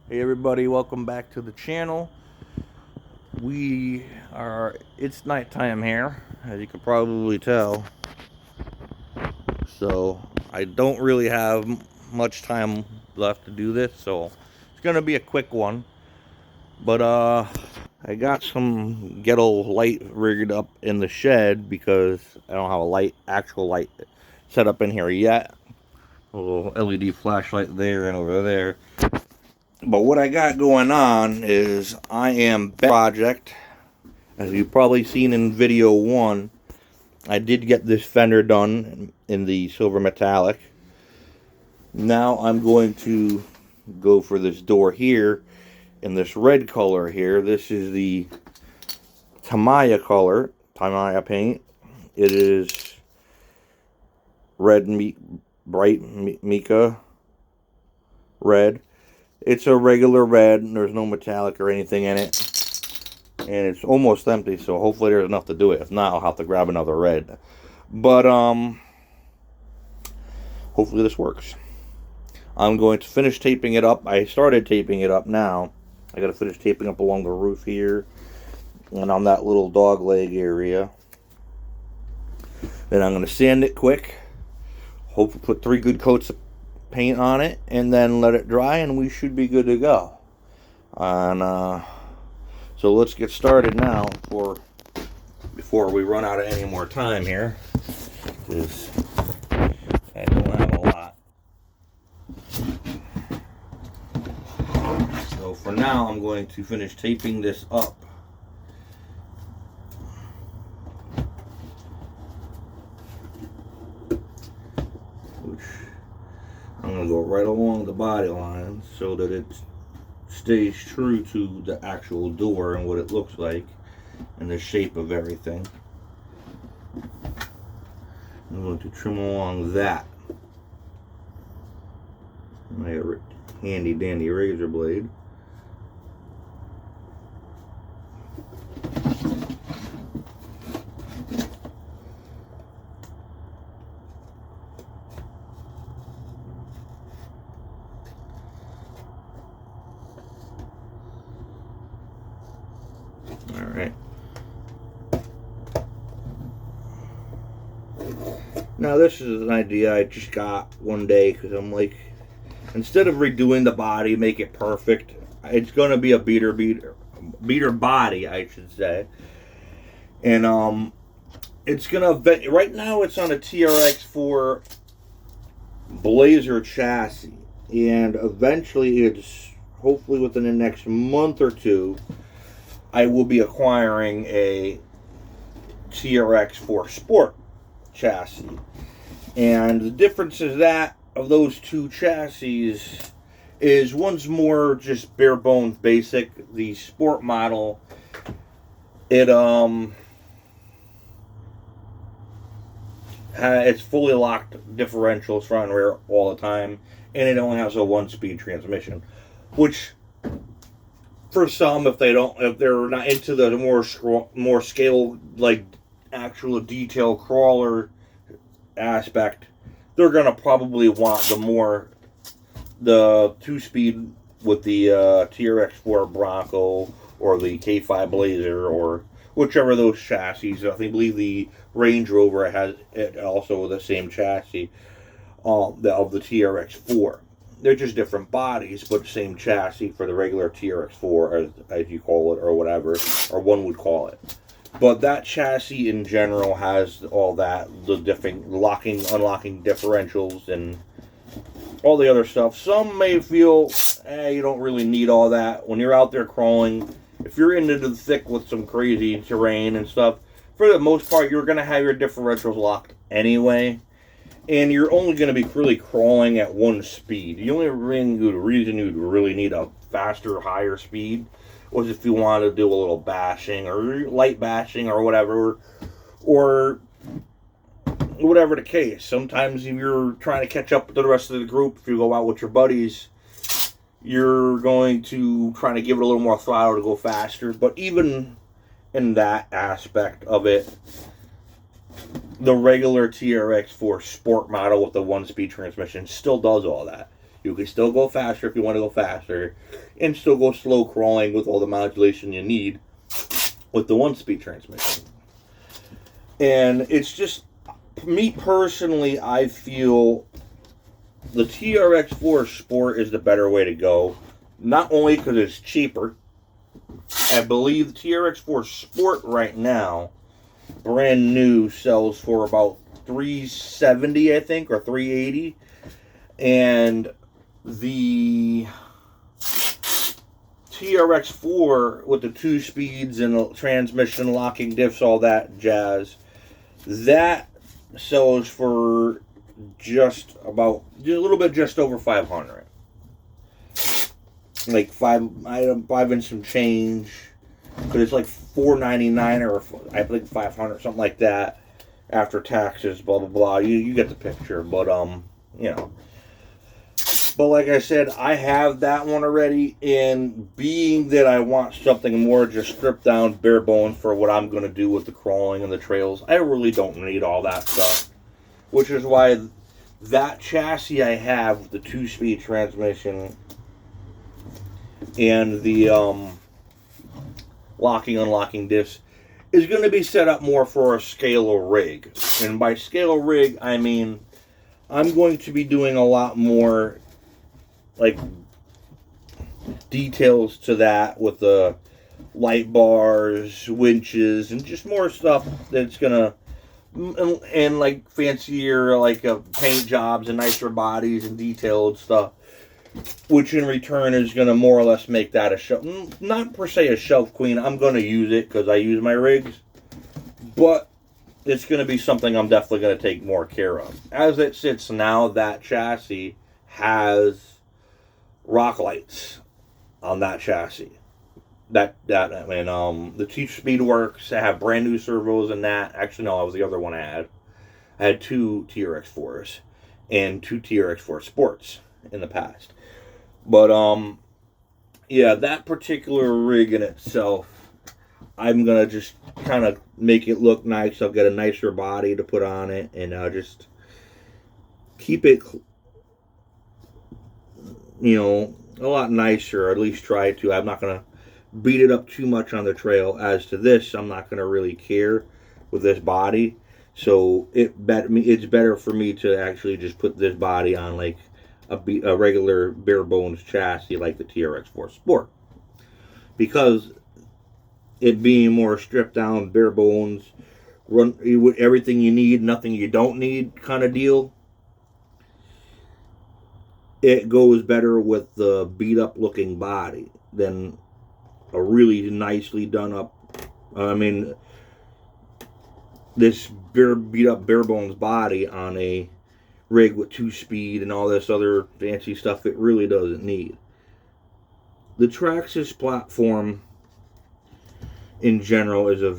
Hey everybody, welcome back to the channel. It's nighttime here, as you can probably tell. So I don't really have much time left to do this, so it's gonna be a quick one. But I got some ghetto light rigged up in the shed because I don't have a actual light set up in here yet. A little LED flashlight there and over there. But what I got going on is I am project. As you've probably seen in video 1, I did get this fender done in the silver metallic. Now I'm going to go for this door here in this red color here. This is the Tamiya color, Tamiya paint. It is red, bright mica red. It's a regular red, and there's no metallic or anything in it. And it's almost empty, so hopefully there's enough to do it. If not, I'll have to grab another red. But, hopefully this works. I'm going to finish taping it up. I started taping it up now. I gotta finish taping up along the roof here. And on that little dog leg area. Then I'm gonna sand it quick. Hopefully put 3 good coats of paint on it. And then let it dry, and we should be good to go. And, so let's get started now before we run out of any more time here, because I don't have a lot. So for now, I'm going to finish taping this up. Which I'm going to go right along the body line so that it stays true to the actual door and what it looks like and the shape of everything. I'm going to trim along that. My handy dandy razor blade. Alright. Now this is an idea I just got one day because I'm like, instead of redoing the body, make it perfect, it's going to be a beater body, I should say. And it's going to, right now it's on a TRX4 Blazer chassis. And eventually it's, hopefully within the next month or two, I will be acquiring a TRX4 Sport chassis. And the difference is that of those two chassis is one's more just bare bones basic. The Sport model, it's fully locked differentials front and rear all the time, and it only has a 1-speed transmission, which for some, if they're not into the more scale, like actual detail crawler aspect, they're gonna probably want the 2-speed with the TRX4 Bronco or the K5 Blazer or whichever of those chassis. I believe the Range Rover has it also the same chassis of the TRX4. They're just different bodies, but the same chassis for the regular TRX4, as you call it, or whatever, or one would call it. But that chassis in general has all that, the different unlocking differentials, and all the other stuff. Some may feel, you don't really need all that. When you're out there crawling, if you're into the thick with some crazy terrain and stuff, for the most part, you're going to have your differentials locked anyway. And you're only going to be really crawling at 1 speed. The only reason you'd really need a faster, higher speed was if you wanted to do a little bashing or light bashing or whatever, or whatever the case. Sometimes if you're trying to catch up with the rest of the group, if you go out with your buddies, you're going to try to give it a little more throttle to go faster. But even in that aspect of it, the regular TRX4 Sport model with the 1-speed transmission still does all that. You can still go faster if you want to go faster, and still go slow crawling with all the modulation you need with the 1-speed transmission. And it's just, me personally, I feel the TRX4 Sport is the better way to go. Not only because it's cheaper. I believe the TRX4 Sport right now, brand new, sells for about $370, I think, or $380. And the TRX4 with the 2 speeds and transmission, locking diffs, all that jazz, that sells for just a little bit just over $500. Like five and some change, because it's like $499 or I think $500, something like that, after taxes, blah blah blah. You get the picture, but you know. But like I said, I have that one already, and being that I want something more just stripped down, bare bones for what I'm going to do with the crawling and the trails, I really don't need all that stuff. Which is why that chassis I have with the 2-speed transmission and the locking, unlocking diffs is going to be set up more for a scale rig. And by scale rig, I mean I'm going to be doing a lot more like details to that with the light bars, winches, and just more stuff that's gonna, and like fancier like paint jobs and nicer bodies and detailed stuff, which in return is gonna more or less make that a shelf, not per se a shelf queen. I'm gonna use it because I use my rigs, but it's gonna be something I'm definitely gonna take more care of. As it sits now, that chassis has rock lights on that chassis. The 2-speed works. I have brand new servos in that. Actually, no, that was the other one I had. I had 2 TRX4s and 2 TRX4 Sports in the past. But yeah, that particular rig in itself, I'm gonna just kind of make it look nice. I'll get a nicer body to put on it, and just keep it, you know, a lot nicer, or at least try to. I'm not going to beat it up too much on the trail. As to this, I'm not going to really care with this body. So it's better for me to actually just put this body on like a regular bare bones chassis like the TRX4 Sport. Because it being more stripped down, bare bones, run with everything you need, nothing you don't need kind of deal. It goes better with the beat up looking body than a really nicely done up, this beat up bare bones body on a rig with 2-speed and all this other fancy stuff it really doesn't need. The Traxxas platform in general is a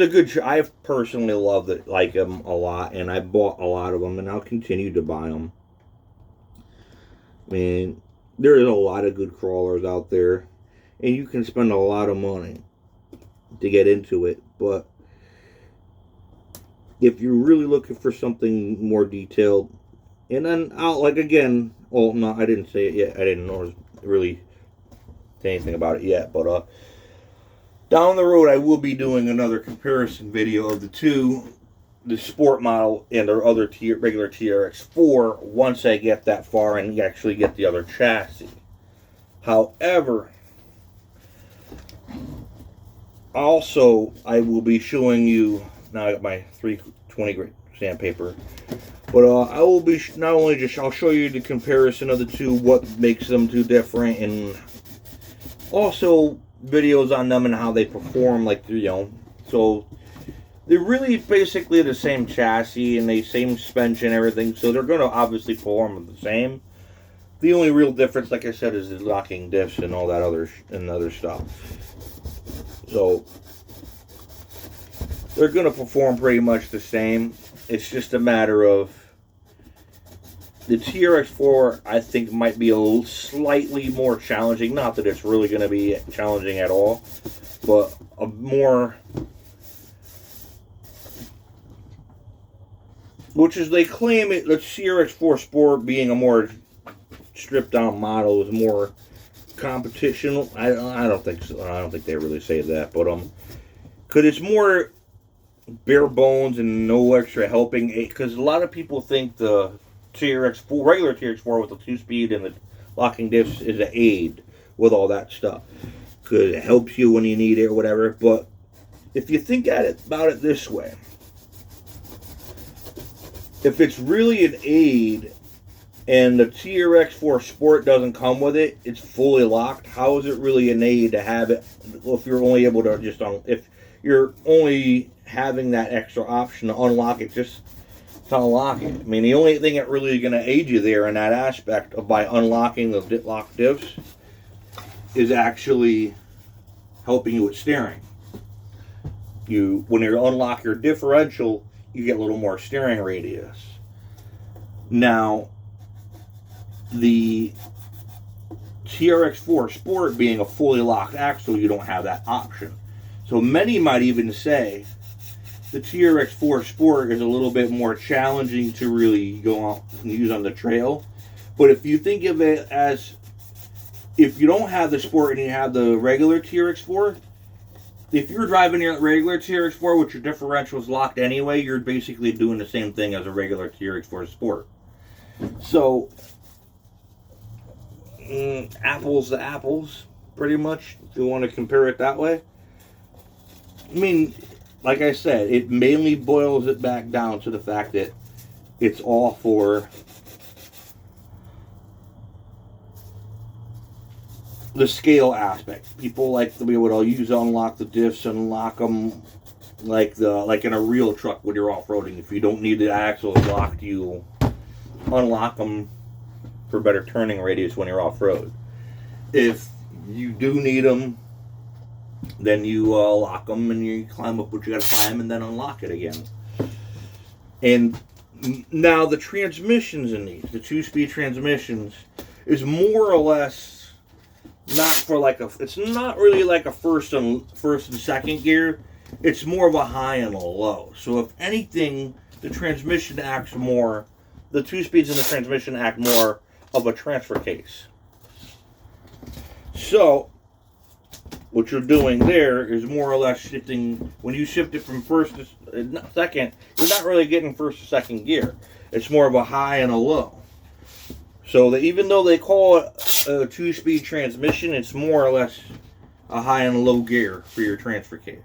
good. I personally love it, like them a lot, and I bought a lot of them, and I'll continue to buy them. I mean, there is a lot of good crawlers out there, and you can spend a lot of money to get into it. But if you're really looking for something more detailed, and then I didn't say it yet. I didn't really say anything about it yet, but down the road, I will be doing another comparison video of the Sport model and their other regular TRX4 once I get that far and actually get the other chassis. However, also, I will be showing you, now I got my 320 grit sandpaper, but I will be I'll show you the comparison of the two, what makes them two different, and also videos on them and how they perform, like, you know. So they're really basically the same chassis and the same suspension and everything, so they're going to obviously perform the same. The only real difference, like I said, is the locking diffs and all that other stuff. So they're going to perform pretty much the same. It's just a matter of the TRX4, I think, might be a slightly more challenging. Not that it's really going to be challenging at all, but a more which is they claim it. The TRX4 Sport, being a more stripped down model, is more competition. I don't think so. I don't think they really say that, but because it's more bare bones and no extra helping. Because a lot of people think the TRX4, regular TRX4 with the 2-speed and the locking diffs is an aid with all that stuff, because it helps you when you need it or whatever. But if you think about it this way, if it's really an aid and the TRX4 Sport doesn't come with it, it's fully locked, how is it really an aid to have it? Well, if you're only able to if you're only having that extra option to unlock it, just to unlock it. I mean, the only thing that really going to aid you there in that aspect of by unlocking the lock diffs is actually helping you with steering. When you unlock your differential, you get a little more steering radius. Now, the TRX4 Sport being a fully locked axle, you don't have that option. So many might even say the TRX4 Sport is a little bit more challenging to really go out and use on the trail. But if you think of it as, if you don't have the Sport and you have the regular TRX4, if you're driving your regular TRX4 with your differentials locked anyway, you're basically doing the same thing as a regular TRX4 Sport. So, apples to apples, pretty much, if you want to compare it that way. I mean, like I said, it mainly boils it back down to the fact that it's all for the scale aspect. People like to be able to use unlock the diffs and lock them like in a real truck when you're off-roading. If you don't need the axles locked, you unlock them for better turning radius when you're off-road. If you do need them, then you lock them and you climb up what you got to climb and then unlock it again. And now the transmissions in these, the 2-speed transmissions, is more or less not for like it's not really like a first and second gear. It's more of a high and a low. So if anything, the transmission acts more, the 2-speeds in the transmission act more of a transfer case. So what you're doing there is more or less shifting. When you shift it from first to second, you're not really getting first to second gear. It's more of a high and a low. So that even though they call it a 2-speed transmission, it's more or less a high and low gear for your transfer case,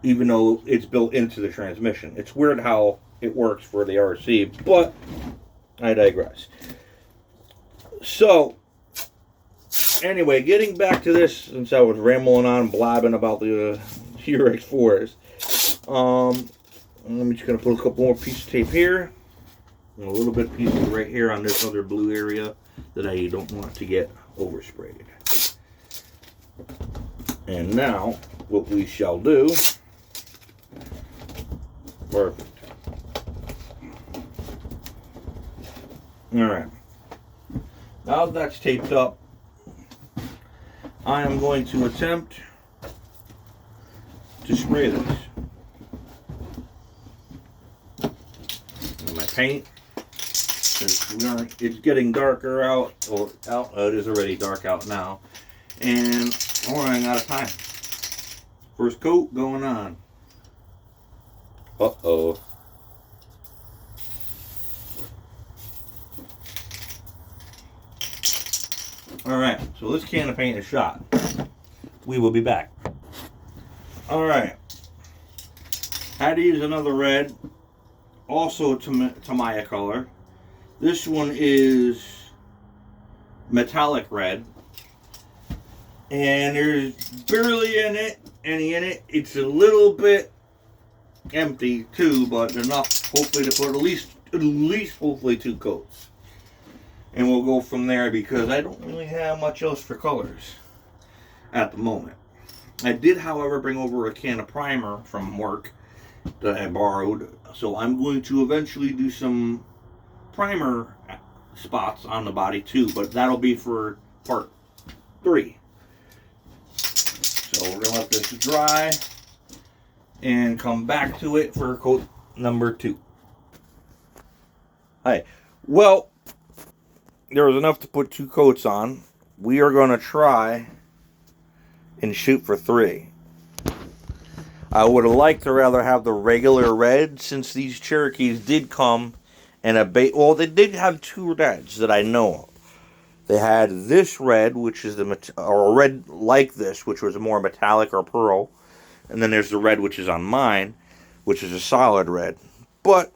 even though it's built into the transmission. It's weird how it works for the RC, but I digress. So anyway, getting back to this, since I was rambling on and blabbing about the TRX4s, I'm just going to put a couple more pieces of tape here, and a little bit of pieces right here on this other blue area that I don't want to get oversprayed. And now, what we shall do, perfect. Alright, now that that's taped up, I am going to attempt to spray this. And my paint, since it's getting darker out, it is already dark out now, and we're running out of time. First coat going on. Uh-oh. Alright, so this can of paint is shot. We will be back. Alright. Had to use another red. Also Tamiya color. This one is metallic red. And there's barely any in it. It's a little bit empty too, but enough hopefully to put at least hopefully 2 coats. And we'll go from there because I don't really have much else for colors at the moment. I did, however, bring over a can of primer from work that I borrowed. So I'm going to eventually do some primer spots on the body too, but that'll be for part 3. So we're going to let this dry and come back to it for coat number 2. Hi. Well, there was enough to put 2 coats on. We are going to try and shoot for 3. I would have liked to rather have the regular red, since these Cherokees did come in a well, they did have 2 reds that I know of. They had this red, which is or a red like this, which was more metallic or pearl, and then there's the red which is on mine, which is a solid red. But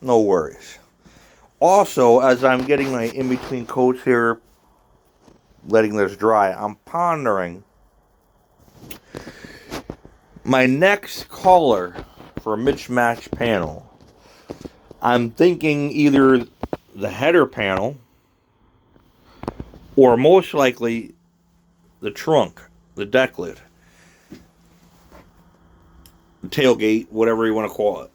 no worries. Also, as I'm getting my in-between coats here, letting this dry, I'm pondering my next color for a mismatch panel. I'm thinking either the header panel or most likely the trunk, the deck lid, the tailgate, whatever you want to call it.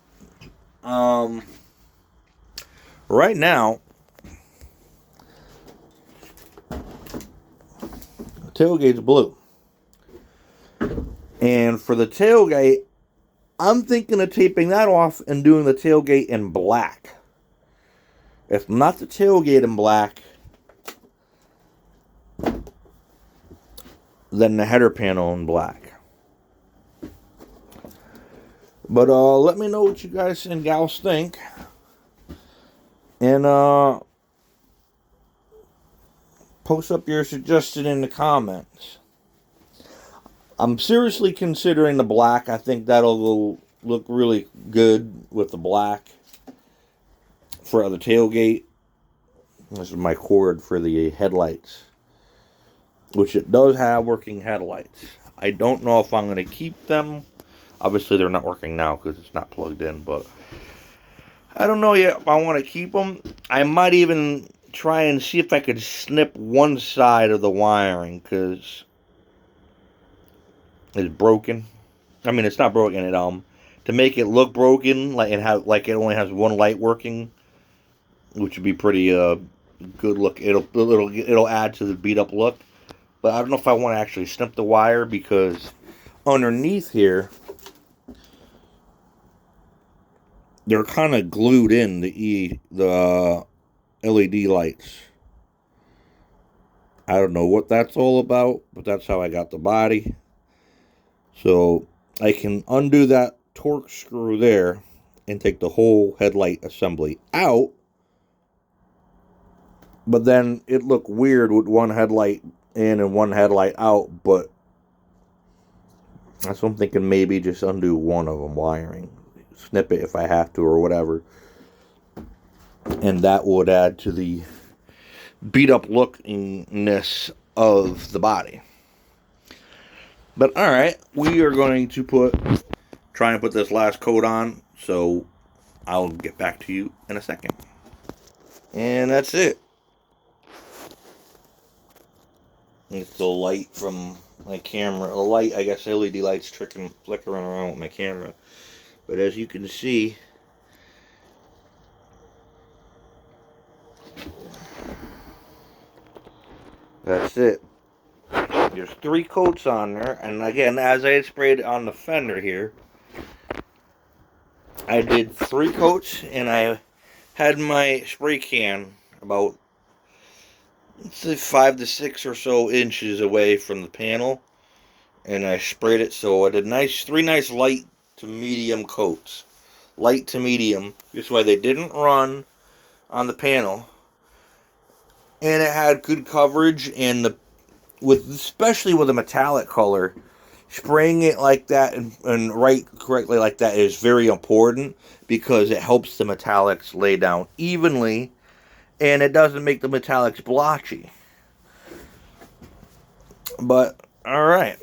Right now, the tailgate's blue. And for the tailgate, I'm thinking of taping that off and doing the tailgate in black. If not the tailgate in black, then the header panel in black. But let me know what you guys and gals think. And post up your suggestion in the comments. I'm seriously considering the black. I think that'll look really good with the black for the tailgate. This is my cord for the headlights, which it does have working headlights. I don't know if I'm going to keep them. Obviously, they're not working now because it's not plugged in, but I don't know yet if I want to keep them. I might even try and see if I could snip one side of the wiring because it's broken. I mean, it's not broken. To make it look broken, like it only has one light working, which would be pretty good look. It'll add to the beat up look. But I don't know if I want to actually snip the wire because underneath here, they're kind of glued in the LED lights. I don't know what that's all about, but that's how I got the body. So I can undo that torque screw there and take the whole headlight assembly out. But then it looked weird with one headlight in and one headlight out, but that's what I'm thinking, maybe just undo one of them wiring. Snip it if I have to or whatever. And that would add to the beat up lookingness of the body. But alright, we are going to try and put this last coat on, so I'll get back to you in a second. And that's it. It's the light from my camera. The light, I guess LED lights flickering around with my camera. But as you can see, that's it. There's 3 coats on there, and again, as I had sprayed on the fender here, I did 3 coats, and I had my spray can about, let's say, 5 to 6 or so inches away from the panel, and I sprayed it. So I did 3 nice light to medium coats, light to medium. This way they didn't run on the panel, and it had good coverage. And especially with a metallic color, spraying it like that and right correctly like that is very important because it helps the metallics lay down evenly, and it doesn't make the metallics blotchy. But alright,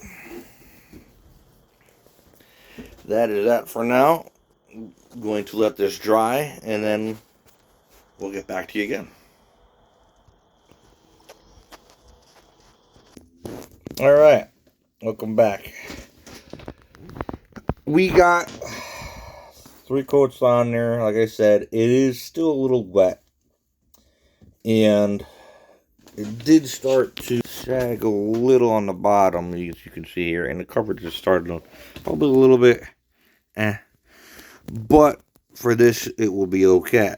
that is that for now. I'm going to let this dry, and then we'll get back to you again. Alright, welcome back. We got 3 coats on there. Like I said, it is still a little wet, and it did start to sag a little on the bottom, as you can see here, and the coverage is starting probably a little bit but for this it will be okay.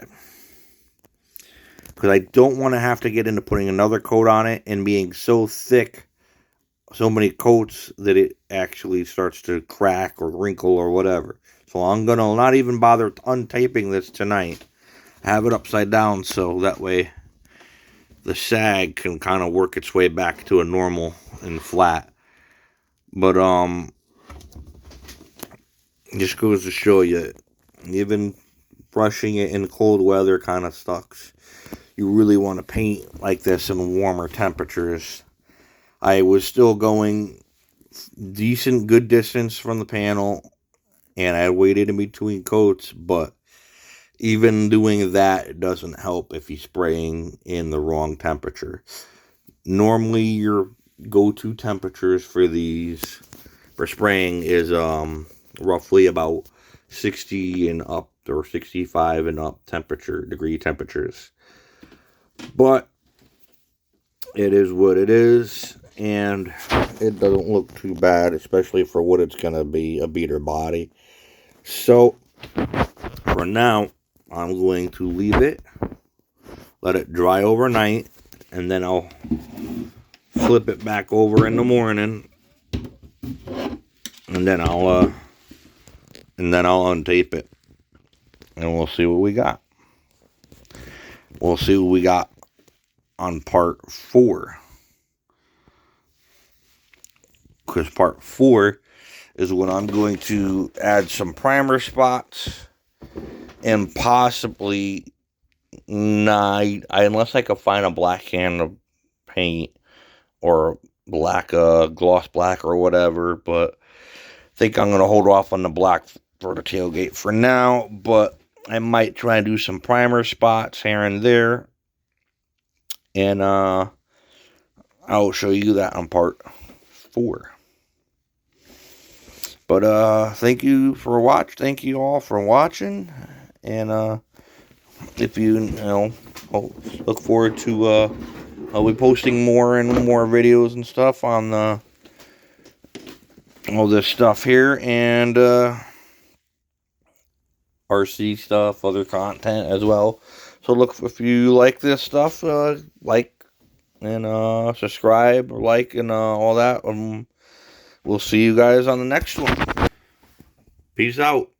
because I don't want to have to get into putting another coat on it and being so thick, so many coats, that it actually starts to crack or wrinkle or whatever. So I'm going to not even bother untaping this tonight. Have it upside down so that way the sag can kind of work its way back to a normal and flat. But just goes to show you, even brushing it in cold weather kind of sucks. You really want to paint like this in warmer temperatures. I was still going decent, good distance from the panel, and I waited in between coats, but even doing that doesn't help if you're spraying in the wrong temperature. Normally, your go-to temperatures for these, for spraying, is roughly about 60 and up, or 65 and up degree temperatures. But it is what it is, and it doesn't look too bad, especially for what it's going to be, a beater body. So, for now, I'm going to leave it, let it dry overnight, and then I'll flip it back over in the morning, and then I'll untape it, and we'll see what we got. We'll see what we got on part 4. Because part 4 is when I'm going to add some primer spots and possibly unless I could find a black can of paint or black gloss black or whatever, but I think I'm going to hold off on the black for the tailgate for now. But I might try and do some primer spots here and there, and I'll show you that on part 4. But thank you all for watching, and if you look forward to I'll be posting more and more videos and stuff on all this stuff here, and RC stuff, other content as well. So look, if you like this stuff, like and subscribe, or like, and all that. We'll see you guys on the next one. Peace out.